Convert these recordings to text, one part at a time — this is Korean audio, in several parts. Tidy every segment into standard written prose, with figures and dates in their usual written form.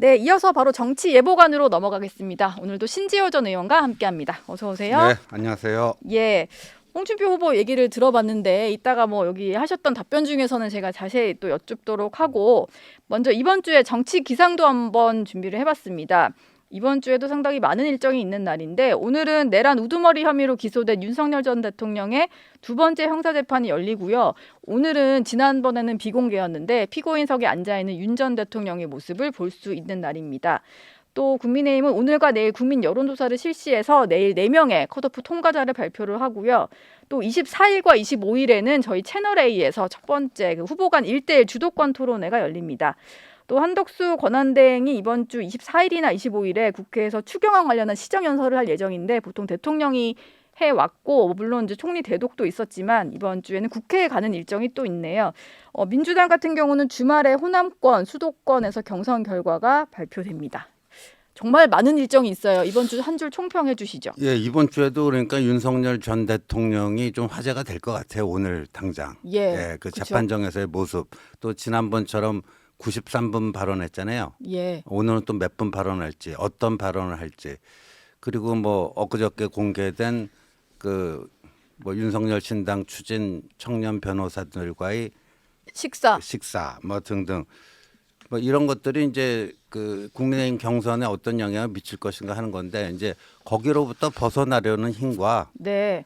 네, 이어서 바로 정치 예보관으로 넘어가겠습니다. 오늘도 신지호 전 의원과 함께합니다. 어서 오세요. 네, 안녕하세요. 예, 홍준표 후보 얘기를 들어봤는데 이따가 뭐 여기 하셨던 답변 중에서는 제가 자세히 또 여쭙도록 하고 먼저 이번 주에 정치 기상도 한번 준비를 해봤습니다. 이번 주에도 상당히 많은 일정이 있는 날인데 오늘은 내란 우두머리 혐의로 기소된 윤석열 전 대통령의 두 번째 형사재판이 열리고요. 오늘은 지난번에는 비공개였는데 피고인석에 앉아있는 윤 전 대통령의 모습을 볼 수 있는 날입니다. 또 국민의힘은 오늘과 내일 국민 여론조사를 실시해서 내일 4명의 컷오프 통과자를 발표를 하고요. 또 24일과 25일에는 저희 채널A에서 첫 번째 후보 간 1대1 주도권 토론회가 열립니다. 또 한덕수 권한대행이 이번 주 24일이나 25일에 국회에서 추경안 관련한 시정연설을 할 예정인데 보통 대통령이 해왔고 물론 이제 총리 대독도 있었지만 이번 주에는 국회에 가는 일정이 또 있네요. 민주당 같은 경우는 주말에 호남권, 수도권에서 경선 결과가 발표됩니다. 정말 많은 일정이 있어요. 이번 주 한 줄 총평해 주시죠. 예, 이번 주에도 그러니까 윤석열 전 대통령이 좀 화제가 될 것 같아요. 오늘 당장. 예, 그 그쵸. 재판정에서의 모습. 또 지난번처럼 93분 발언했잖아요. 예, 오늘은 또 몇 분 발언할지, 어떤 발언을 할지. 그리고 뭐 엊그저께 공개된 그 뭐 윤석열 신당 추진 청년 변호사들과의 식사 뭐 등등. 뭐 이런 것들이 이제 그 국민의힘 경선에 어떤 영향을 미칠 것인가 하는 건데 이제 거기로부터 벗어나려는 힘과 네,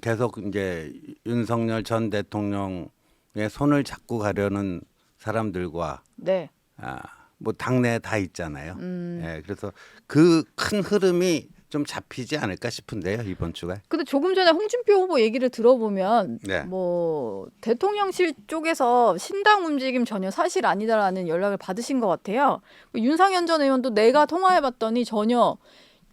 계속 이제 윤석열 전 대통령의 손을 잡고 가려는 사람들과 네. 뭐 당내에 다 있잖아요. 그래서 그 큰 흐름이 좀 잡히지 않을까 싶은데요, 이번 주가. 근데 조금 전에 홍준표 후보 얘기를 들어보면 네. 뭐 대통령실 쪽에서 신당 움직임 전혀 사실 아니다라는 연락을 받으신 것 같아요. 윤상현 전 의원도 내가 통화해봤더니 전혀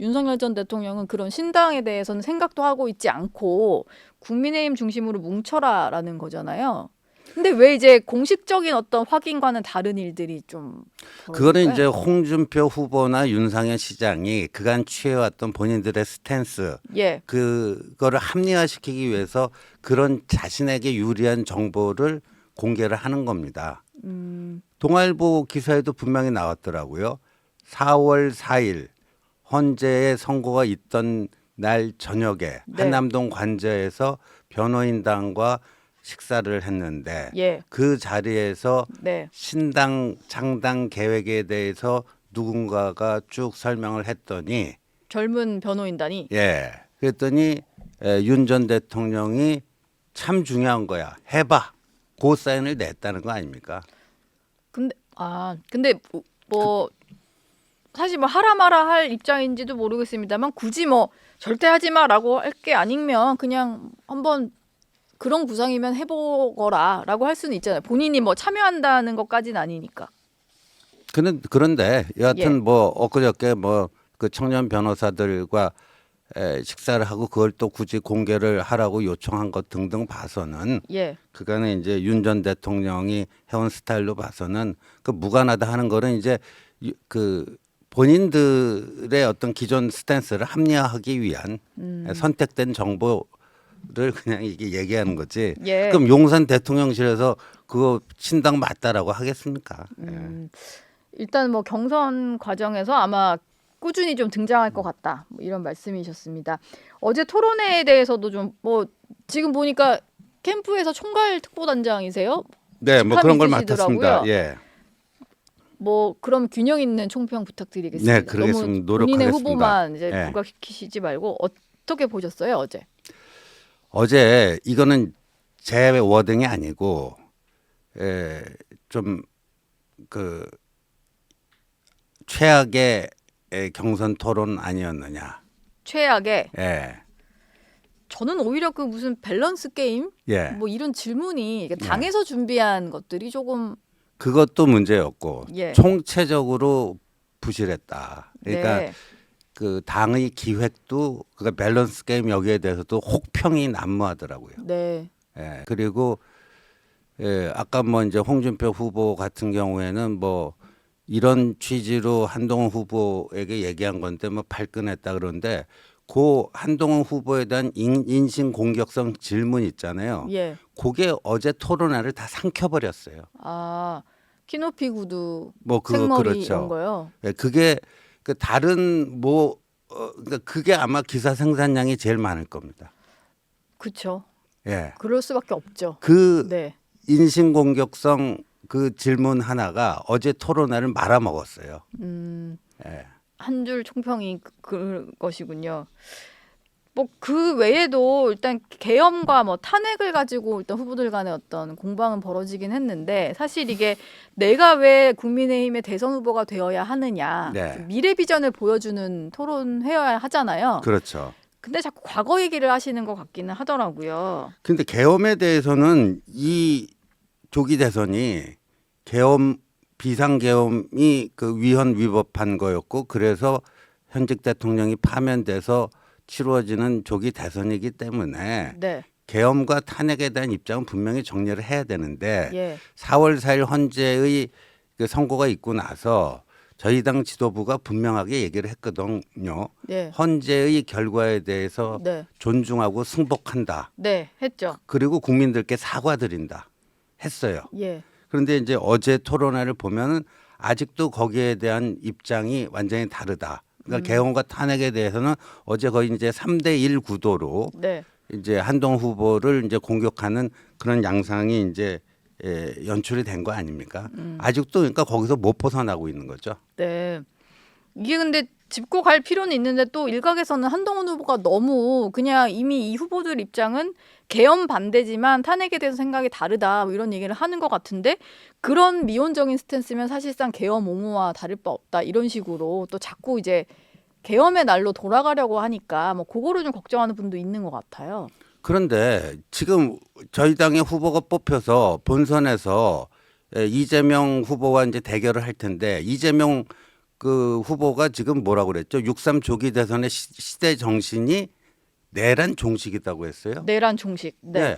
윤석열 전 대통령은 그런 신당에 대해서는 생각도 하고 있지 않고 국민의힘 중심으로 뭉쳐라라는 거잖아요. 근데 왜 이제 공식적인 어떤 확인과는 다른 일들이 좀 그거는 벌어질까요? 이제 홍준표 후보나 윤상현 시장이 그간 취해왔던 본인들의 스탠스, 예, 그거를 합리화시키기 위해서 그런 자신에게 유리한 정보를 공개를 하는 겁니다. 동아일보 기사에도 분명히 나왔더라고요. 4월 4일 헌재에 선고가 있던 날 저녁에 네. 한남동 관저에서 변호인단과 식사를 했는데 예, 그 자리에서 네, 신당 창당 계획에 대해서 누군가가 쭉 설명을 했더니 젊은 변호인단이 그랬더니 윤 전 대통령이 참 중요한 거야. 해봐. 고 사인을 냈다는 거 아닙니까? 근데 뭐 사실 뭐 하라 마라 할 입장인지도 모르겠습니다만 굳이 뭐 절대 하지 마라고 할 게 아니면 그냥 한번 그런 구상이면 해보거라라고 할 수는 있잖아요. 본인이 뭐 참여한다는 것까지는 아니니까. 그런데 여하튼 예, 뭐 엊그저께 뭐 그 청년 변호사들과 식사를 하고 그걸 또 굳이 공개를 하라고 요청한 것 등등 봐서는 예, 그간에 이제 윤 전 대통령이 해온 스타일로 봐서는 그 무관하다 하는 거는 이제 그 본인들의 어떤 기존 스탠스를 합리화하기 위한 선택된 정보를 그냥 이게 얘기하는 거지. 예. 그럼 용산 대통령실에서 그거 신당 맞다라고 하겠습니까? 일단 뭐 경선 과정에서 아마 꾸준히 좀 등장할 것 같다. 뭐 이런 말씀이셨습니다. 어제 토론회에 대해서도 좀 뭐 지금 보니까 캠프에서 총괄 특보단장이세요? 네, 뭐 직함이 그런 걸 있으시더라고요. 맡았습니다. 예. 뭐 그럼 균형 있는 총평 부탁드리겠습니다. 네, 그러겠습니다. 너무 본인의 노력하겠습니다. 후보만 이제 예. 부각시키지 말고 어떻게 보셨어요 어제? 어제 이거는 제 워딩이 아니고 좀 그 최악의 경선 토론 아니었느냐. 최악의 예. 저는 오히려 그 무슨 밸런스 게임 예. 뭐 이런 질문이 당에서 준비한 것들이 조금 그것도 문제였고 예. 총체적으로 부실했다. 그러니까 네. 그 당의 기획도 그 밸런스 게임 여기에 대해서도 혹평이 난무하더라고요. 네. 그리고 아까 뭐 이제 홍준표 후보 같은 경우에는 뭐 이런 취지로 한동훈 후보에게 얘기한 건데 뭐 발끈했다 그러는데 그 한동훈 후보에 대한 인신 공격성 질문 있잖아요. 예. 그게 어제 토론회를 다 삼켜버렸어요. 아 키높이 구두, 뭐 그거 생머리 그렇죠. 이런 거요. 예, 그게 그 다른 뭐 그러니까 그게 아마 기사 생산량이 제일 많을 겁니다. 그렇죠. 예. 그럴 수밖에 없죠. 그 네. 인신공격성 그 질문 하나가 어제 토론회를 말아먹었어요. 예. 한 줄 총평이 그것이군요. 뭐 그 외에도 일단 계엄과 뭐 탄핵을 가지고 일단 후보들 간의 어떤 공방은 벌어지긴 했는데 사실 이게 내가 왜 국민의힘의 대선 후보가 되어야 하느냐 네. 미래 비전을 보여주는 토론회여야 하잖아요. 그렇죠. 근데 자꾸 과거 얘기를 하시는 것 같기는 하더라고요. 근데 계엄에 대해서는 이 조기 대선이 계엄 비상계엄이 그 위헌 위법한 거였고 그래서 현직 대통령이 파면돼서 치루어지는 조기 대선이기 때문에 네. 계엄과 탄핵에 대한 입장은 분명히 정리를 해야 되는데 예. 4월 4일 헌재의 그 선고가 있고 나서 저희 당 지도부가 분명하게 얘기를 했거든요. 네. 헌재의 결과에 대해서 네. 존중하고 승복한다. 네. 했죠. 그리고 국민들께 사과드린다. 했어요. 예. 그런데 이제 어제 토론회를 보면은 아직도 거기에 대한 입장이 완전히 다르다. 그러니까 계엄과 탄핵에 대해서는 어제 거의 이제 3대1 구도로 네. 이제 한동훈 후보를 이제 공격하는 그런 양상이 이제 연출이 된 거 아닙니까? 아직도 그러니까 거기서 못 벗어나고 있는 거죠. 네. 이게 근데 짚고 갈 필요는 있는데 또 일각에서는 한동훈 후보가 너무 그냥 이미 이 후보들 입장은 계엄 반대지만 탄핵에 대해서 생각이 다르다 뭐 이런 얘기를 하는 것 같은데 그런 미온적인 스탠스면 사실상 계엄 옹호와 다를 바 없다 이런 식으로 또 자꾸 이제 계엄의 날로 돌아가려고 하니까 뭐 그거를 좀 걱정하는 분도 있는 것 같아요. 그런데 지금 저희 당의 후보가 뽑혀서 본선에서 이재명 후보와 이제 대결을 할 텐데 이재명 그 후보가 지금 뭐라고 그랬죠? 6.3 조기 대선의 시대 정신이 내란 종식이라고 했어요. 내란 종식. 네.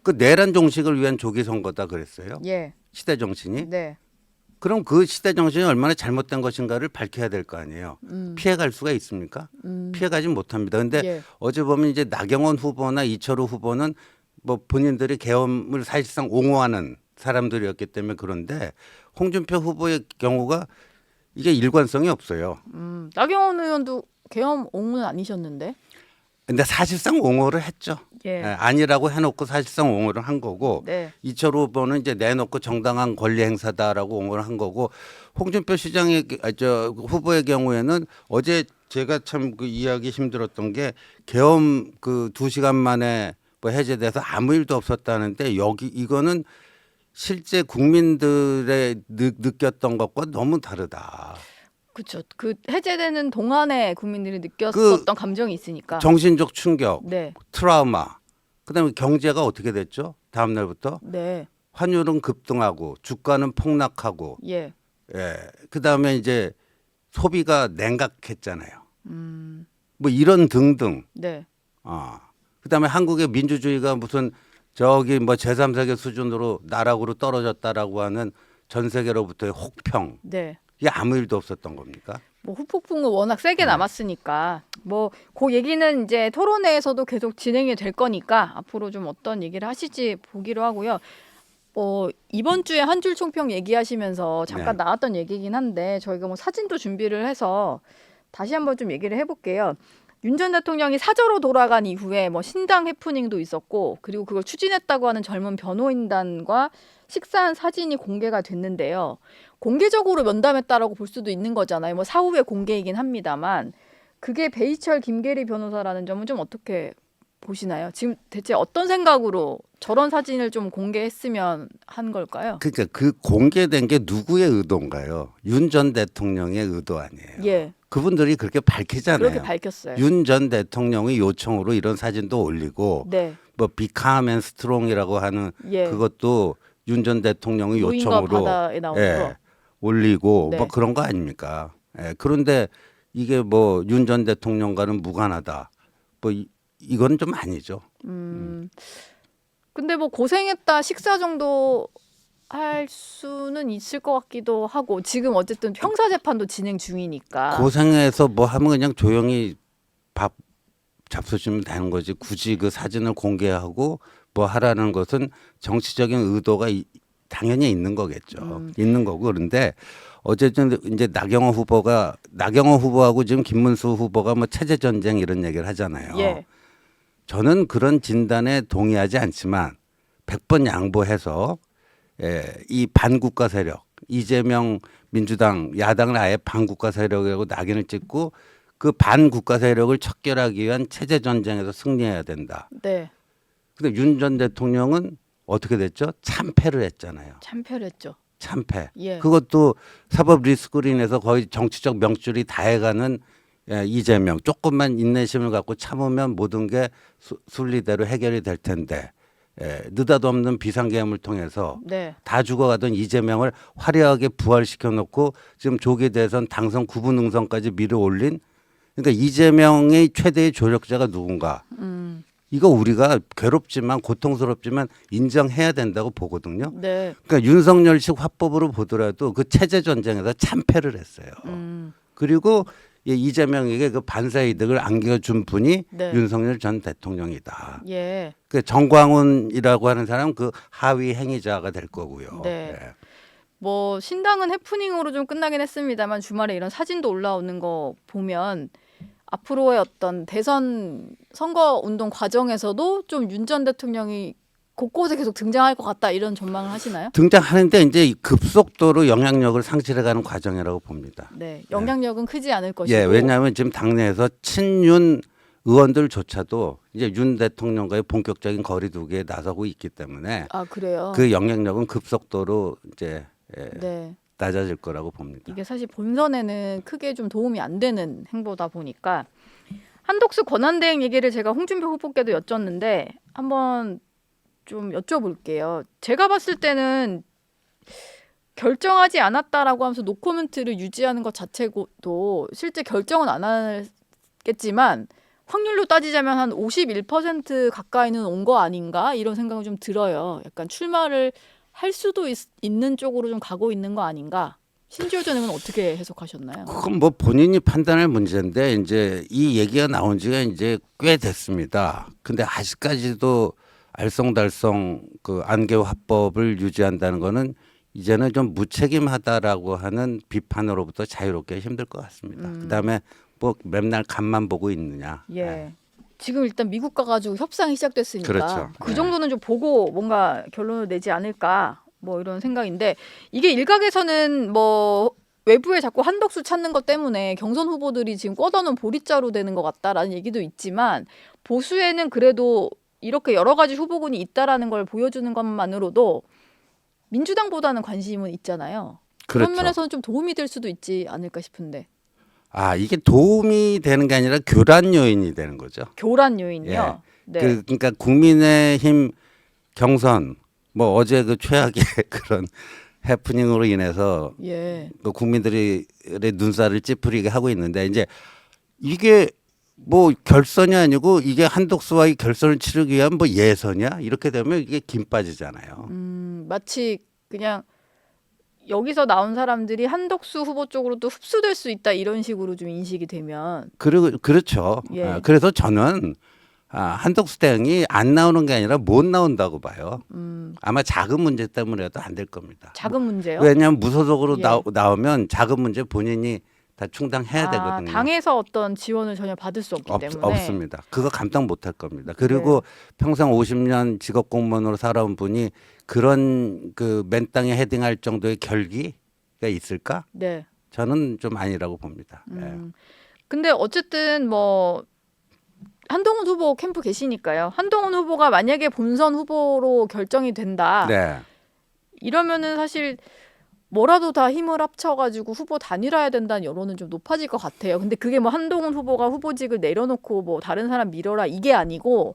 그 내란 종식을 위한 조기 선거다 그랬어요. 예. 시대 정신이. 네. 그럼 그 시대 정신이 얼마나 잘못된 것인가를 밝혀야 될 거 아니에요. 피해갈 수가 있습니까? 피해가지 못합니다. 근데 예. 어제 보면 이제 나경원 후보나 이철우 후보는 뭐 본인들이 계엄을 사실상 옹호하는 사람들이었기 때문에 그런데 홍준표 후보의 경우가 이게 일관성이 없어요. 나경원 의원도 계엄 옹호는 아니셨는데. 근데 사실상 옹호를 했죠. 예. 아니라고 해놓고 사실상 옹호를 한 거고 네. 이철우 후보는 이제 내놓고 정당한 권리 행사다라고 옹호를 한 거고 홍준표 시장의 저 후보의 경우에는 어제 제가 참 그 이해하기 힘들었던 게 계엄 그 2시간 만에 뭐 해제돼서 아무 일도 없었다는데 여기 이거는 실제 국민들의 느꼈던 것과 너무 다르다. 그렇죠. 그 해제되는 동안에 국민들이 느꼈었던 감정이 있으니까. 정신적 충격, 네. 트라우마. 그다음에 경제가 어떻게 됐죠? 다음 날부터 네. 환율은 급등하고 주가는 폭락하고 예. 예. 그다음에 이제 소비가 냉각했잖아요. 뭐 이런 등등. 네. 그다음에 한국의 민주주의가 무슨 저기 뭐 제3세계 수준으로 나락으로 떨어졌다라고 하는 전 세계로부터의 혹평. 네. 이게 아무 일도 없었던 겁니까? 뭐 후폭풍은 워낙 세게 남았으니까 뭐 그 얘기는 이제 토론회에서도 계속 진행이 될 거니까 앞으로 좀 어떤 얘기를 하실지 보기로 하고요. 이번 주에 한 줄 총평 얘기하시면서 잠깐 네. 나왔던 얘기긴 한데 저희가 뭐 사진도 준비를 해서 다시 한번 좀 얘기를 해볼게요. 윤 전 대통령이 사저로 돌아간 이후에 뭐 신당 해프닝도 있었고 그리고 그걸 추진했다고 하는 젊은 변호인단과 식사한 사진이 공개가 됐는데요. 공개적으로 면담했다라고 볼 수도 있는 거잖아요. 뭐 사후에 공개이긴 합니다만 그게 베이철 김계리 변호사라는 점은 좀 어떻게 보시나요? 지금 대체 어떤 생각으로 저런 사진을 좀 공개했으면 한 걸까요? 그러니까 그 공개된 게 누구의 의도인가요? 윤 전 대통령의 의도 아니에요. 예, 그분들이 그렇게 밝히잖아요. 그렇게 밝혔어요. 윤 전 대통령의 요청으로 이런 사진도 올리고 네, 뭐 비캄 앤 스트롱이라고 하는 예. 그것도 윤 전 대통령의 노인과 요청으로 바다에 나온 거. 올리고 네. 뭐 그런 거 아닙니까? 그런데 이게 뭐 윤 전 대통령과는 무관하다. 뭐 이건 좀 아니죠. 근데 뭐 고생했다 식사 정도 할 수는 있을 것 같기도 하고 지금 어쨌든 형사 재판도 진행 중이니까. 고생해서 뭐 하면 그냥 조용히 밥 잡수시면 되는 거지. 굳이 그 사진을 공개하고 뭐 하라는 것은 정치적인 의도가 당연히 있는 거겠죠. 있는 거고. 그런데 어쨌든 이제 나경원 후보하고 지금 김문수 후보가 뭐 체제 전쟁 이런 얘기를 하잖아요. 예. 저는 그런 진단에 동의하지 않지만 100번 양보해서 이 반국가 세력 이재명 민주당 야당을 아예 반국가 세력이라고 낙인을 찍고 그 반국가 세력을 척결하기 위한 체제 전쟁에서 승리해야 된다. 네. 근데 윤 전 대통령은 어떻게 됐죠? 참패를 했잖아요. 참패했죠. 참패. 예. 그것도 사법 리스크로 인해서 거의 정치적 명줄이 다해가는 이재명. 조금만 인내심을 갖고 참으면 모든 게 순리대로 해결이 될 텐데 느닷없는 비상계엄을 통해서 네. 다 죽어가던 이재명을 화려하게 부활시켜 놓고 지금 조기 대선 당선 구분 응선까지 밀어올린 그러니까 이재명의 최대의 조력자가 누군가. 이거 우리가 괴롭지만 고통스럽지만 인정해야 된다고 보거든요. 네. 그러니까 윤석열식 화법으로 보더라도 그 체제 전쟁에서 참패를 했어요. 그리고 이재명에게 그 반사 이득을 안겨준 분이 네. 윤석열 전 대통령이다. 예. 그 정광훈이라고 하는 사람은 그 하위 행위자가 될 거고요. 네. 예. 뭐 신당은 해프닝으로 좀 끝나긴 했습니다만 주말에 이런 사진도 올라오는 거 보면 앞으로의 어떤 대선 선거 운동 과정에서도 좀 윤 전 대통령이 곳곳에 계속 등장할 것 같다 이런 전망을 하시나요? 등장하는데 이제 급속도로 영향력을 상실해가는 과정이라고 봅니다. 네, 영향력은 크지 않을 것이고. 예, 왜냐하면 지금 당내에서 친윤 의원들조차도 이제 윤 대통령과의 본격적인 거리두기에 나서고 있기 때문에 아 그래요? 그 영향력은 급속도로 이제 네. 낮아질 거라고 봅니다. 이게 사실 본선에는 크게 좀 도움이 안 되는 행보다 보니까 한독수 권한대행 얘기를 제가 홍준표 후보께도 여쭸는데 한번 좀 여쭤볼게요. 제가 봤을 때는 결정하지 않았다라고 하면서 노코멘트를 유지하는 것 자체도 실제 결정은 안 하겠지만 확률로 따지자면 한 51% 가까이는 온 거 아닌가 이런 생각이 좀 들어요. 약간 출마를 할 수도 있는 쪽으로 좀 가고 있는 거 아닌가? 신지호 전 의원은 어떻게 해석하셨나요? 그건 뭐 본인이 판단할 문제인데 이제 이 얘기가 나온 지가 이제 꽤 됐습니다. 근데 아직까지도 알쏭달쏭 그 안개 화법을 유지한다는 거는 이제는 좀 무책임하다라고 하는 비판으로부터 자유롭게 힘들 것 같습니다. 그다음에 뭐 맨날 간만 보고 있느냐. 예. 네. 지금 일단 미국 가가지고 협상이 시작됐으니까 그렇죠. 그 정도는 좀 보고 뭔가 결론을 내지 않을까 뭐 이런 생각인데 이게 일각에서는 뭐 외부에 자꾸 한덕수 찾는 것 때문에 경선 후보들이 지금 꿔다놓은 보릿자루 되는 것 같다라는 얘기도 있지만 보수에는 그래도 이렇게 여러 가지 후보군이 있다라는 걸 보여주는 것만으로도 민주당보다는 관심은 있잖아요. 그런 그렇죠. 면에서는 좀 도움이 될 수도 있지 않을까 싶은데. 아 이게 도움이 되는 게 아니라 교란 요인이 되는 거죠. 교란 요인이요. 예. 네. 그러니까 국민의힘 경선 뭐 어제 그 최악의 그런 해프닝으로 인해서 예. 그 국민들의 눈살을 찌푸리게 하고 있는데 이제 이게 뭐 결선이 아니고 이게 한독수와의 결선을 치르기 위한 뭐 예선이야 이렇게 되면 이게 김 빠지잖아요. 마치 그냥 여기서 나온 사람들이 한덕수 후보 쪽으로 또 흡수될 수 있다 이런 식으로 좀 인식이 되면 그리고 그렇죠. 예. 그래서 저는 한덕수 대행이 안 나오는 게 아니라 못 나온다고 봐요. 아마 자금 문제 때문에도 안 될 겁니다. 자금 문제요. 왜냐하면 무소속으로 예. 나오면 자금 문제 본인이 다 충당해야 되거든요. 당에서 어떤 지원을 전혀 받을 수 없기 때문에 없습니다. 그거 감당 못할 겁니다. 그리고 평생 50년 직업 공무원으로 살아온 분이 그런 그 맨땅에 헤딩할 정도의 결기가 있을까? 네. 저는 좀 아니라고 봅니다. 근데 어쨌든 뭐 한동훈 후보 캠프 계시니까요. 한동훈 후보가 만약에 본선 후보로 결정이 된다. 네. 이러면은 사실 뭐라도 다 힘을 합쳐가지고 후보 단일화해야 된다는 여론은 좀 높아질 것 같아요. 근데 그게 뭐 한동훈 후보가 후보직을 내려놓고 뭐 다른 사람 밀어라 이게 아니고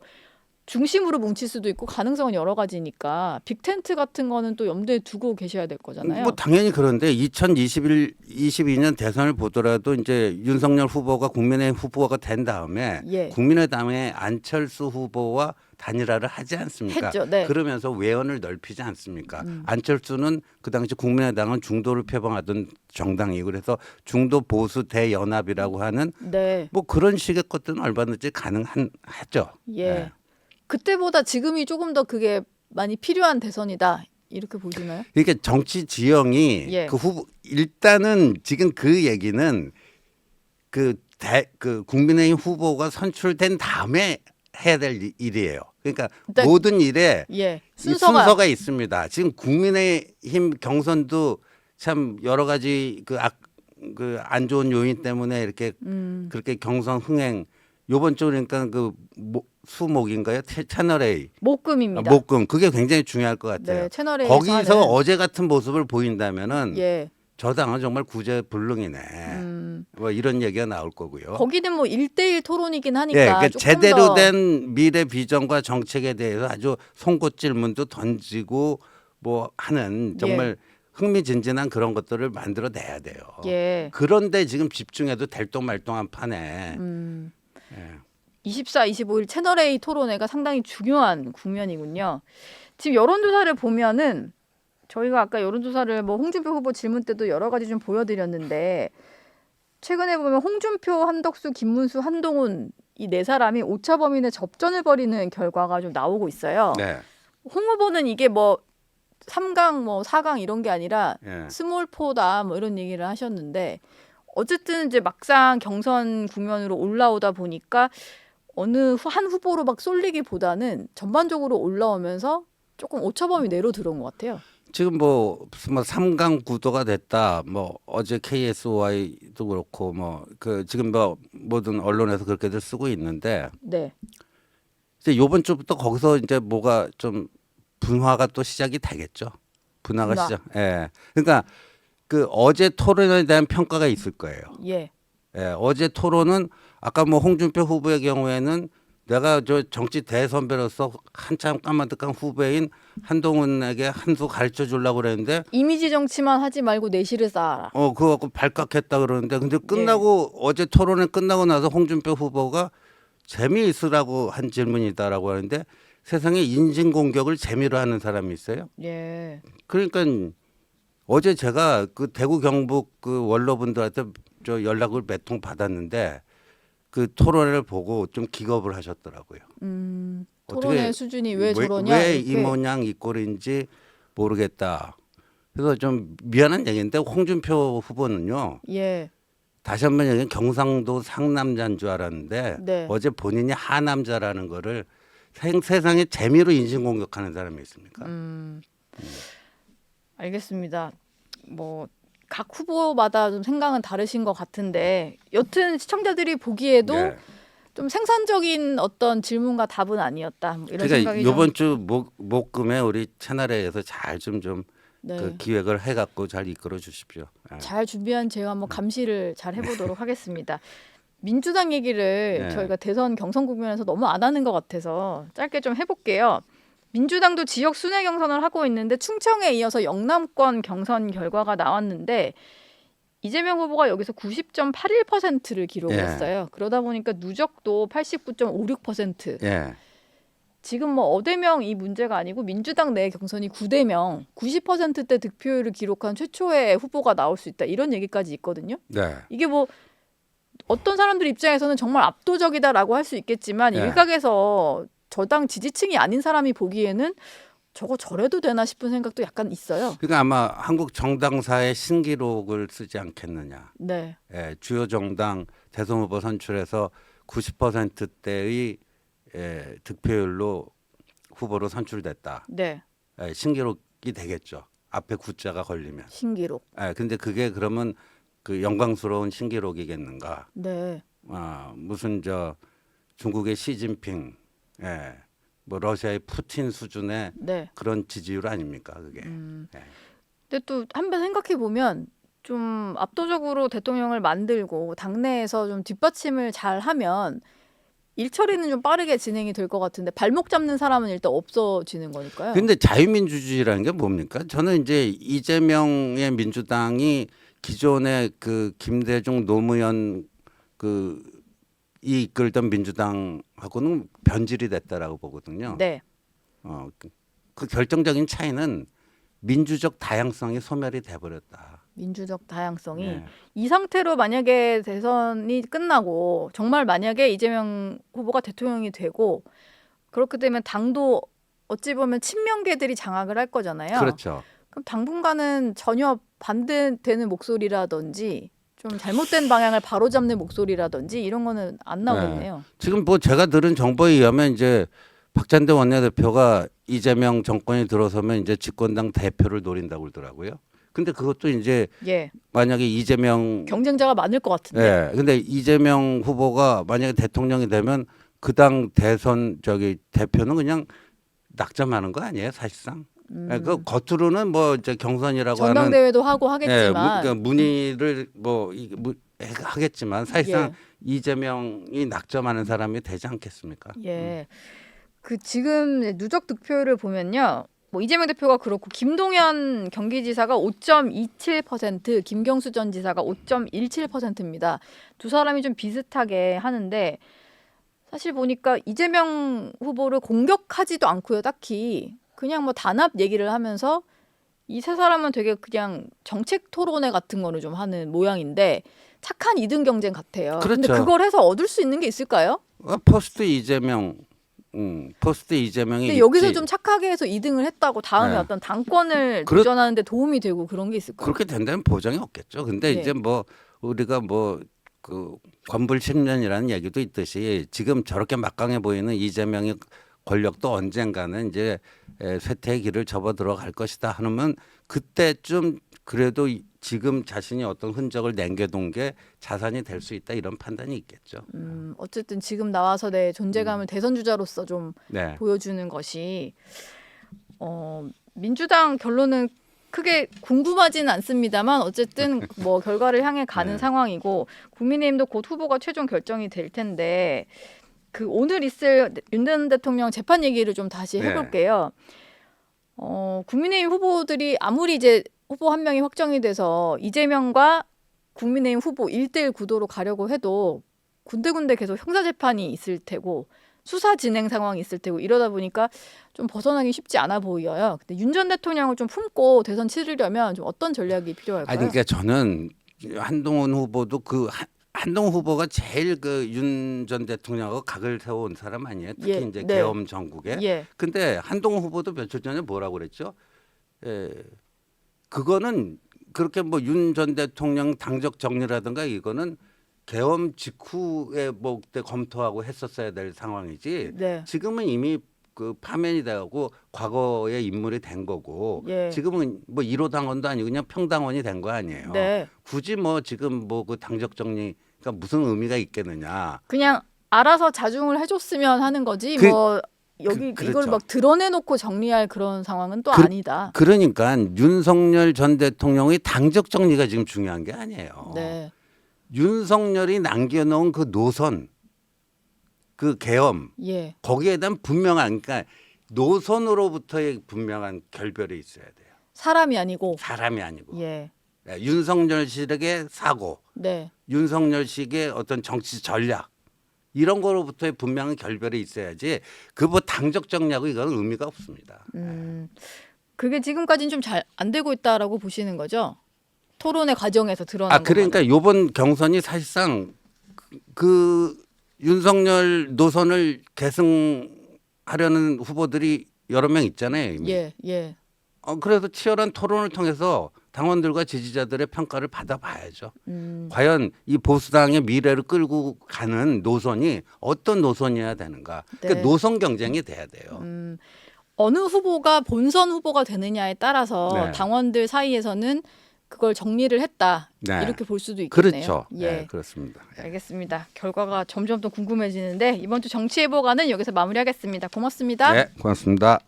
중심으로 뭉칠 수도 있고 가능성은 여러 가지니까 빅텐트 같은 거는 또 염두에 두고 계셔야 될 거잖아요. 뭐 당연히 그런데 2022년 대선을 보더라도 이제 윤석열 후보가 국민의힘 후보가 된 다음에 예. 국민의당의 안철수 후보와 단일화를 하지 않습니까? 했죠. 네. 그러면서 외연을 넓히지 않습니까? 안철수는 그 당시 국민의당은 중도를 표방하던 정당이고 그래서 중도 보수 대연합이라고 하는 네. 뭐 그런 식의 것들은 얼마든지 가능하죠. 예. 네. 그때보다 지금이 조금 더 그게 많이 필요한 대선이다. 이렇게 보시나요? 이게 정치 지형이 예. 그 후보 일단은 지금 그 얘기는 그 국민의힘 후보가 선출된 다음에 해야 될 일이에요. 그러니까 일단- 모든 일에 예. 이 순서가 순서가 있습니다. 지금 국민의힘 경선도 참 여러 가지 그 안 좋은 요인 때문에 이렇게 그렇게 경선 흥행 요번 주 그러니까 수목인가요? 채널 A 목금입니다. 목금 그게 굉장히 중요할 것 같아요. 네, 채널 A에서 거기서 하는- 어제 같은 모습을 보인다면은 예. 저 당은 정말 구제불능이네. 뭐 이런 얘기가 나올 거고요. 거기는 뭐 1대1 토론이긴 하니까 예, 그러니까 조금 제대로 더 된 미래 비전과 정책에 대해서 아주 송곳 질문도 던지고 뭐 하는 정말 흥미진진한 그런 것들을 만들어내야 돼요. 예. 그런데 지금 집중해도 될똥말똥한 판에 예. 24, 25일 채널 A 토론회가 상당히 중요한 국면이군요. 지금 여론조사를 보면은 저희가 아까 여론조사를 뭐 홍준표 후보 질문 때도 여러 가지 좀 보여드렸는데 최근에 보면 홍준표, 한덕수, 김문수, 한동훈 이 네 사람이 오차 범위 내 접전을 벌이는 결과가 좀 나오고 있어요. 네. 홍 후보는 이게 뭐 3강 뭐 4강 이런 게 아니라 예. 스몰포다 뭐 이런 얘기를 하셨는데 어쨌든 이제 막상 경선 국면으로 올라오다 보니까 어느 한 후보로 막 쏠리기보다는 전반적으로 올라오면서 조금 오차범위 내로 들어온 것 같아요. 지금 뭐 3강 구도가 됐다. 뭐 어제 KSY도 그렇고 뭐 그 지금 뭐 모든 언론에서 그렇게들 쓰고 있는데 네, 이제 요번 주부터 거기서 이제 뭐가 좀 분화가 또 시작이 되겠죠. 분화가 분화. 시작. 예. 그러니까 그 어제 토론에 대한 평가가 있을 거예요. 예, 예. 어제 토론은 아까 뭐 홍준표 후보의 경우에는 내가 저 정치 대선배로서 한참 까마득한 후배인 한동훈에게 한 수 가르쳐 주려고 그랬는데 이미지 정치만 하지 말고 내실을 쌓아라. 그거 갖고 발각했다 그러는데 근데 끝나고 어제 토론회 끝나고 나서 홍준표 후보가 재미있으라고 한 질문이다라고 하는데 세상에 인신공격을 재미로 하는 사람이 있어요? 예, 그러니까 어제 제가 그 대구 경북 그 원로분들한테 저 연락을 몇 통 받았는데 그 토론회를 보고 좀 기겁을 하셨더라고요. 토론의 수준이 왜 저러냐? 왜 이 이렇게. 모양 이 꼴인지 모르겠다. 그래서 좀 미안한 얘기인데 홍준표 후보는요. 예, 다시 한번 얘기하면 경상도 상남자인 줄 알았는데 네. 어제 본인이 하남자라는 거를 세상에 재미로 인신공격하는 사람이 있습니까? 알겠습니다. 뭐 각 후보마다 좀 생각은 다르신 것 같은데 여튼 시청자들이 보기에도 네. 좀 생산적인 어떤 질문과 답은 아니었다. 뭐 이런 그러니까 생각이 좀- 이번 주 목금에 우리 채널에서 잘 좀 네. 그 기획을 해갖고 잘 이끌어 주십시오. 예. 잘 준비한 제가 한번 감시를 잘 해보도록 하겠습니다. 민주당 얘기를 네. 저희가 대선 경선 국면에서 너무 안 하는 것 같아서 짧게 좀 해볼게요. 민주당도 지역 순회 경선을 하고 있는데 충청에 이어서 영남권 경선 결과가 나왔는데 이재명 후보가 여기서 90.81%를 기록했어요. 그러다 보니까 누적도 89.56%. 예. 지금 뭐 어대명 이 문제가 아니고 민주당 내 경선이 9대명 90%대 득표율을 기록한 최초의 후보가 나올 수 있다 이런 얘기까지 있거든요. 네. 이게 뭐 어떤 사람들 입장에서는 정말 압도적이다라고 할 수 있겠지만 네. 일각에서 저당 지지층이 아닌 사람이 보기에는 저거 저래도 되나 싶은 생각도 약간 있어요. 그러니까 아마 한국 정당사의 신기록을 쓰지 않겠느냐. 네, 예, 주요 정당 대선 후보 선출에서 90%대의 득표율로 후보로 선출됐다. 네, 예, 신기록이 되겠죠. 앞에 구자가 걸리면. 신기록. 예, 근데 그게 그러면 그 영광스러운 신기록이겠는가? 네, 무슨 저 중국의 시진핑, 뭐 러시아의 푸틴 수준의 네. 그런 지지율 아닙니까? 그게. 예. 근데 또 한번 생각해 보면 좀 압도적으로 대통령을 만들고 당내에서 좀 뒷받침을 잘 하면 일처리는 좀 빠르게 진행이 될 것 같은데 발목 잡는 사람은 일단 없어지는 거니까요. 근데 자유민주주의라는 게 뭡니까? 저는 이제 이재명의 민주당이 기존의 그 김대중 노무현 이 이끌던 민주당하고는 변질이 됐다라고 보거든요. 네, 그 결정적인 차이는 민주적 다양성이 소멸이 돼버렸다. 민주적 다양성이 네. 이 상태로 만약에 대선이 끝나고 정말 만약에 이재명 후보가 대통령이 되고 그렇게 되면 당도 어찌 보면 친명계들이 장악을 할 거잖아요. 그렇죠. 그럼 당분간은 전혀 반대되는 목소리라든지 좀 잘못된 방향을 바로잡는 목소리라든지 이런 거는 안 나오겠네요. 지금 뭐 제가 들은 정보에 의하면 이제 박찬대 원내대표가 이재명 정권이 들어서면 이제 집권당 대표를 노린다고 그러더라고요. 근데 그것도 이제 예. 만약에 이재명 경쟁자가 많을 것 같은데. 예. 근데 이재명 후보가 만약에 대통령이 되면 그 당 대선 대표는 그냥 낙점하는 거 아니에요, 사실상? 예, 그 겉으로는 뭐 이제 경선이라고 하는 전당대회도 하고 예, 하겠지만 그러니까 문의를 하겠지만 사실상 예. 이재명이 낙점하는 사람이 되지 않겠습니까? 예. 그 지금 누적 득표율을 보면요. 뭐 이재명 대표가 그렇고 김동연 경기지사가 5.27%, 김경수 전 지사가 5.17%입니다. 두 사람이 좀 비슷하게 하는데 사실 보니까 이재명 후보를 공격하지도 않고요. 딱히 그냥 뭐 단합 얘기를 하면서 이 세 사람은 되게 그냥 정책 토론회 같은 거를 좀 하는 모양인데 착한 2등 경쟁 같아요. 근데 그렇죠. 그걸 해서 얻을 수 있는 게 있을까요? 포스트 이재명, 포스트 이재명이 근데 있지. 여기서 좀 착하게 해서 2등을 했다고 다음에 네. 어떤 당권을 그렇- 도전하는 데 도움이 되고 그런 게 있을까요? 그렇게 된다면 보장이 없겠죠. 근데 네. 이제 뭐 우리가 뭐 그 관불 10년이라는 얘기도 있듯이 지금 저렇게 막강해 보이는 이재명의 권력도 언젠가는 이제 쇠퇴의 길을 접어 들어갈 것이다 하면 그때쯤 그래도 지금 자신이 어떤 흔적을 남겨둔 게 자산이 될 수 있다 이런 판단이 있겠죠. 어쨌든 지금 나와서 내 존재감을 대선 주자로서 좀 네. 보여주는 것이 민주당 결론은 크게 궁금하지는 않습니다만 어쨌든 뭐 결과를 향해 가는 네. 상황이고 국민의힘도 곧 후보가 최종 결정이 될 텐데 그 오늘 있을 윤 전 대통령 재판 얘기를 좀 다시 네. 해볼게요. 국민의힘 후보들이 아무리 이제 후보 한 명이 확정이 돼서 이재명과 국민의힘 후보 1대1 구도로 가려고 해도 군데군데 계속 형사재판이 있을 테고 수사 진행 상황이 있을 테고 이러다 보니까 좀 벗어나기 쉽지 않아 보여요. 근데 윤 전 대통령을 좀 품고 대선 치르려면 좀 어떤 전략이 필요할까요? 아니 그러니까 저는 한동훈 후보도 한동훈 후보가 제일 그 윤 전 대통령하고 각을 세워온 사람 아니에요? 특히 예, 이제 네. 계엄 전국에. 예. 근데 한동훈 후보도 며칠 전에 뭐라고 그랬죠? 그거는 그렇게 뭐 윤 전 대통령 당적 정리라든가 이거는 계엄 직후에 뭐 그때 검토하고 했었어야 될 상황이지. 네. 지금은 이미 그 파면이 되고 과거의 인물이 된 거고 예. 지금은 뭐 1호 당원도 아니고 그냥 평당원이 된 거 아니에요. 네. 굳이 뭐 지금 뭐 그 당적 정리가 무슨 의미가 있겠느냐. 그냥 알아서 자중을 해줬으면 하는 거지 뭐 여기 그렇죠. 이걸 막 드러내놓고 정리할 그런 상황은 또 그- 아니다. 그러니까 윤석열 전 대통령의 당적 정리가 지금 중요한 게 아니에요. 네. 윤석열이 남겨놓은 그 노선, 그 계엄 예. 거기에 대한 분명한 그러니까 노선으로부터의 분명한 결별이 있어야 돼요. 사람이 아니고. 사람이 아니고 예. 윤석열 식의 사고, 네. 윤석열 식의 어떤 정치 전략 이런 거로부터의 분명한 결별이 있어야지 그 뭐 당적 정리하고 이건 의미가 없습니다. 그게 지금까지는 좀 잘 안 되고 있다라고 보시는 거죠? 토론의 과정에서 드러난 그러니까 이번 경선이 사실상 그 윤석열 노선을 계승하려는 후보들이 여러 명 있잖아요. 이미. 예. 예. 그래서 치열한 토론을 통해서 당원들과 지지자들의 평가를 받아봐야죠. 과연 이 보수당의 미래를 끌고 가는 노선이 어떤 노선이어야 되는가. 그러니까 네. 노선 경쟁이 돼야 돼요. 어느 후보가 본선 후보가 되느냐에 따라서 네. 당원들 사이에서는 그걸 정리를 했다. 네. 이렇게 볼 수도 있겠네요. 그렇죠. 예. 네, 그렇습니다. 예. 알겠습니다. 결과가 점점 더 궁금해지는데 이번 주 정치예보가는 여기서 마무리하겠습니다. 고맙습니다. 네, 고맙습니다.